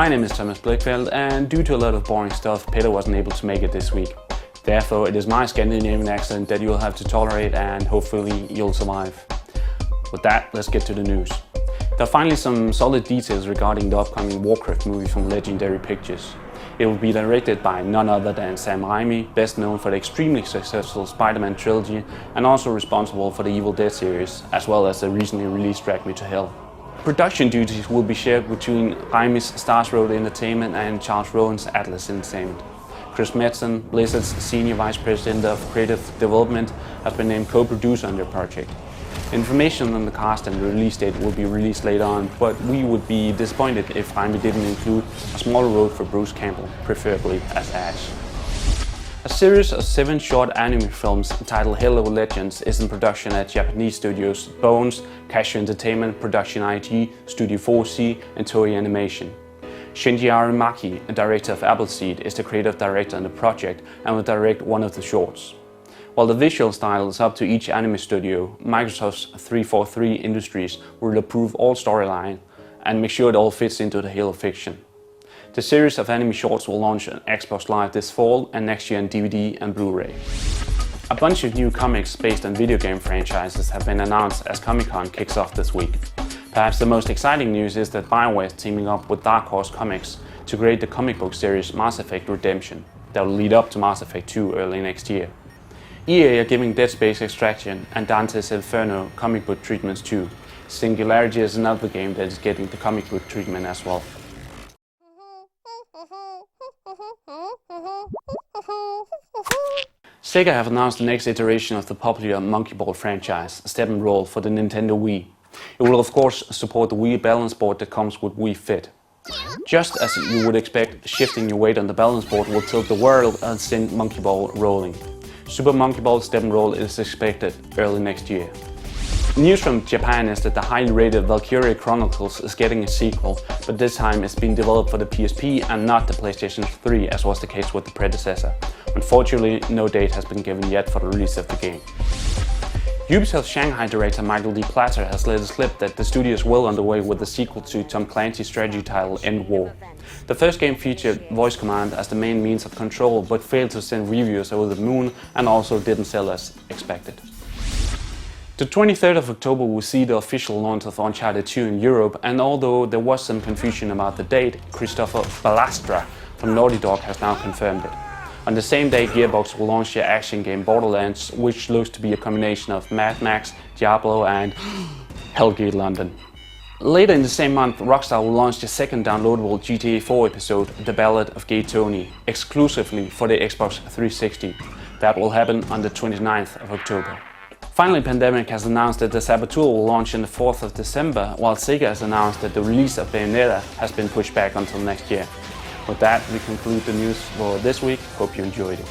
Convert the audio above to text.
My name is Thomas Blichfeldt, and due to a lot of boring stuff, Peter wasn't able to make it this week. Therefore, it is my Scandinavian accent that you'll have to tolerate, and hopefully you'll survive. With that, let's get to the news. There are finally some solid details regarding the upcoming Warcraft movie from Legendary Pictures. It will be directed by none other than Sam Raimi, best known for the extremely successful Spider-Man trilogy and also responsible for the Evil Dead series, as well as the recently released Drag Me to Hell. Production duties will be shared between Raimi's Stars Road Entertainment and Charles Rowan's Atlas Entertainment. Chris Metzen, Blizzard's Senior Vice President of Creative Development, has been named co-producer on the project. Information on the cast and the release date will be released later on, but we would be disappointed if Raimi didn't include a smaller role for Bruce Campbell, preferably as Ash. A series of 7 short anime films titled Hello Legends is in production at Japanese studios Bones, Casio Entertainment, Production IG, Studio 4C and Toei Animation. Shinji Aramaki, a director of Appleseed, is the creative director on the project and will direct one of the shorts. While the visual style is up to each anime studio, Microsoft's 343 Industries will approve all storyline and make sure it all fits into the Halo fiction. The series of anime shorts will launch on Xbox Live this fall and next year on DVD and Blu-ray. A bunch of new comics based on video game franchises have been announced as Comic-Con kicks off this week. Perhaps the most exciting news is that BioWare is teaming up with Dark Horse Comics to create the comic book series Mass Effect Redemption that will lead up to Mass Effect 2 early next year. EA are giving Dead Space Extraction and Dante's Inferno comic book treatments too. Singularity is another game that is getting the comic book treatment as well. Sega have announced the next iteration of the popular Monkey Ball franchise, Step and Roll, for the Nintendo Wii. It will of course support the Wii balance board that comes with Wii Fit. Just as you would expect, shifting your weight on the balance board will tilt the world and send Monkey Ball rolling. Super Monkey Ball Step and Roll is expected early next year. News from Japan is that the highly rated Valkyria Chronicles is getting a sequel, but this time it's being developed for the PSP and not the PlayStation 3 as was the case with the predecessor. Unfortunately, no date has been given yet for the release of the game. Ubisoft Shanghai director Michael D. Platter has let it slip that the studio is well underway with the sequel to Tom Clancy's strategy title End War. The first game featured voice command as the main means of control, but failed to send reviewers over the moon and also didn't sell as expected. The 23rd of October will see the official launch of Uncharted 2 in Europe, and although there was some confusion about the date, Christopher Ballastra from Naughty Dog has now confirmed it. On the same day, Gearbox will launch their action game Borderlands, which looks to be a combination of Mad Max, Diablo and Hellgate London. Later in the same month, Rockstar will launch the second downloadable GTA 4 episode, The Ballad of Gay Tony, exclusively for the Xbox 360. That will happen on the 29th of October. Finally, Pandemic has announced that the Saboteur will launch on the 4th of December, while Sega has announced that the release of Bayonetta has been pushed back until next year. With that, we conclude the news for this week. Hope you enjoyed it.